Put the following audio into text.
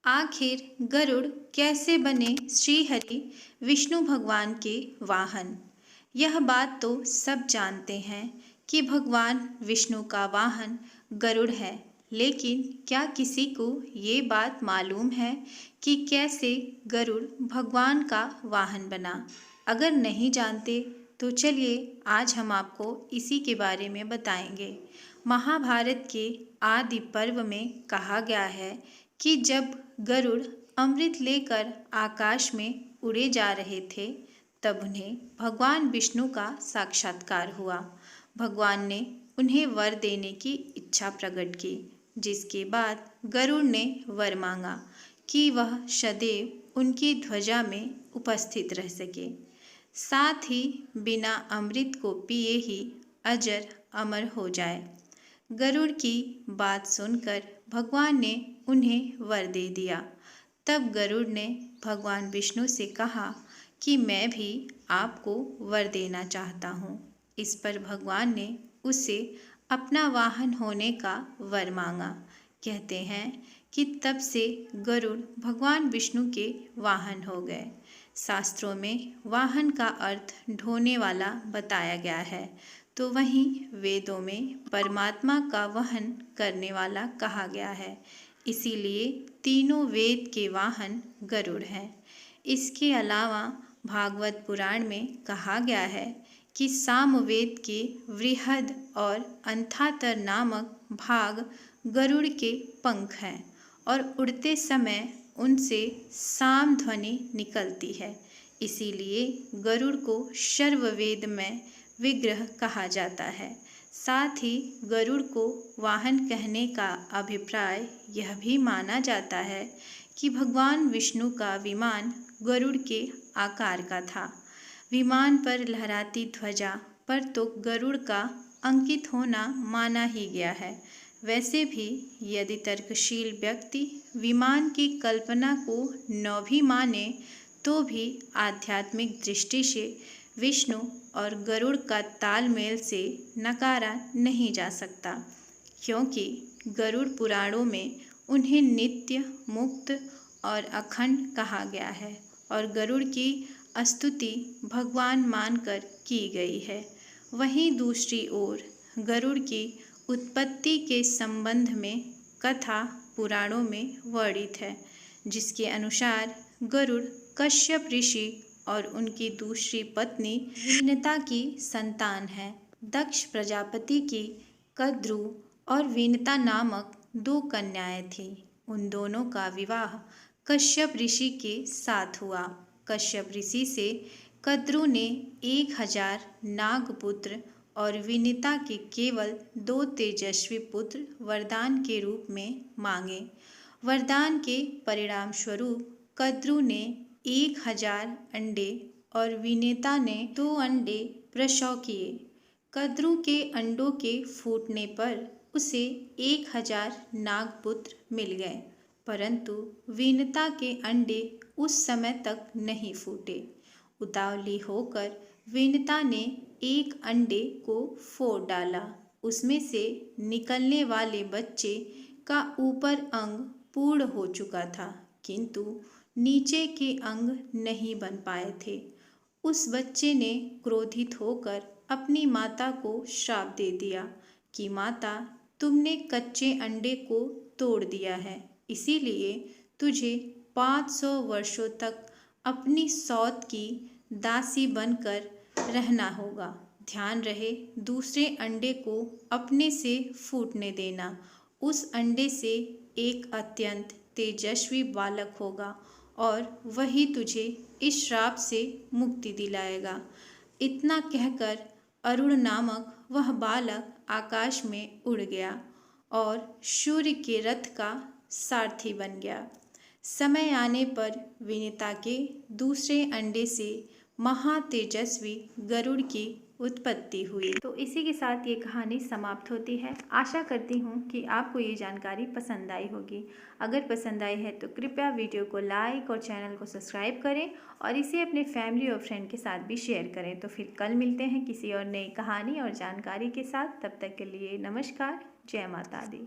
आखिर गरुड़ कैसे बने श्रीहरि विष्णु भगवान के वाहन। यह बात तो सब जानते हैं कि भगवान विष्णु का वाहन गरुड़ है, लेकिन क्या किसी को ये बात मालूम है कि कैसे गरुड़ भगवान का वाहन बना? अगर नहीं जानते तो चलिए आज हम आपको इसी के बारे में बताएंगे। महाभारत के आदि पर्व में कहा गया है कि जब गरुड़ अमृत लेकर आकाश में उड़े जा रहे थे, तब उन्हें भगवान विष्णु का साक्षात्कार हुआ। भगवान ने उन्हें वर देने की इच्छा प्रकट की, जिसके बाद गरुड़ ने वर मांगा कि वह सदैव उनकी ध्वजा में उपस्थित रह सके, साथ ही बिना अमृत को पिए ही अजर अमर हो जाए। गरुड़ की बात सुनकर भगवान ने उन्हें वर दे दिया। तब गरुड़ ने भगवान विष्णु से कहा कि मैं भी आपको वर देना चाहता हूँ। इस पर भगवान ने उससे अपना वाहन होने का वर मांगा। कहते हैं कि तब से गरुड़ भगवान विष्णु के वाहन हो गए। शास्त्रों में वाहन का अर्थ ढोने वाला बताया गया है, तो वहीं वेदों में परमात्मा का वहन करने वाला कहा गया है। इसीलिए तीनों वेद के वाहन गरुड़ हैं। इसके अलावा भागवत पुराण में कहा गया है कि सामवेद के वृहद और अंथातर नामक भाग गरुड़ के पंख हैं और उड़ते समय उनसे साम ध्वनि निकलती है। इसीलिए गरुड़ को सर्ववेदमय विग्रह कहा जाता है। साथ ही गरुड़ को वाहन कहने का अभिप्राय यह भी माना जाता है कि भगवान विष्णु का विमान गरुड़ के आकार का था। विमान पर लहराती ध्वजा पर तो गरुड़ का अंकित होना माना ही गया है। वैसे भी यदि तर्कशील व्यक्ति विमान की कल्पना को न भी माने, तो भी आध्यात्मिक दृष्टि से विष्णु और गरुड़ का तालमेल से नकारा नहीं जा सकता, क्योंकि गरुड़ पुराणों में उन्हें नित्य, मुक्त और अखंड कहा गया है और गरुड़ की स्तुति भगवान मानकर की गई है। वहीं दूसरी ओर गरुड़ की उत्पत्ति के संबंध में कथा पुराणों में वर्णित है, जिसके अनुसार गरुड़ कश्यप ऋषि और उनकी दूसरी पत्नी वीनता की संतान है। दक्ष प्रजापति की कद्रु और वीनता नामक दो कन्याएं थीं। उन दोनों का विवाह कश्यप ऋषि के साथ हुआ। कश्यप ऋषि से कद्रु ने 1000 नागपुत्र और वीनता के केवल 2 तेजस्वी पुत्र वरदान के रूप में मांगे। वरदान के परिणाम स्वरूप कद्रु ने 1000 अंडे और वीनता ने 2 अंडे प्रसव किए। कद्रु के अंडों के फूटने पर उसे 1000 नागपुत्र मिल गए, परंतु वीनता के अंडे उस समय तक नहीं फूटे। उतावली होकर वीनता ने एक अंडे को फोड़ डाला। उसमें से निकलने वाले बच्चे का ऊपर अंग पूर्ण हो चुका था, किंतु नीचे के अंग नहीं बन पाए थे। उस बच्चे ने क्रोधित होकर अपनी माता को श्राप दे दिया कि माता, तुमने कच्चे अंडे को तोड़ दिया है, इसीलिए तुझे 500 वर्षों तक अपनी सौत की दासी बनकर रहना होगा। ध्यान रहे, दूसरे अंडे को अपने से फूटने देना। उस अंडे से एक अत्यंत तेजस्वी बालक होगा और वही तुझे इस श्राप से मुक्ति दिलाएगा। इतना कहकर अरुण नामक वह बालक आकाश में उड़ गया और सूर्य के रथ का सारथी बन गया। समय आने पर वीनता के दूसरे अंडे से महातेजस्वी गरुड़ की उत्पत्ति हुई। तो इसी के साथ ये कहानी समाप्त होती है। आशा करती हूँ कि आपको ये जानकारी पसंद आई होगी। अगर पसंद आई है तो कृपया वीडियो को लाइक और चैनल को सब्सक्राइब करें और इसे अपने फैमिली और फ्रेंड के साथ भी शेयर करें। तो फिर कल मिलते हैं किसी और नई कहानी और जानकारी के साथ। तब तक के लिए नमस्कार। जय माता दी।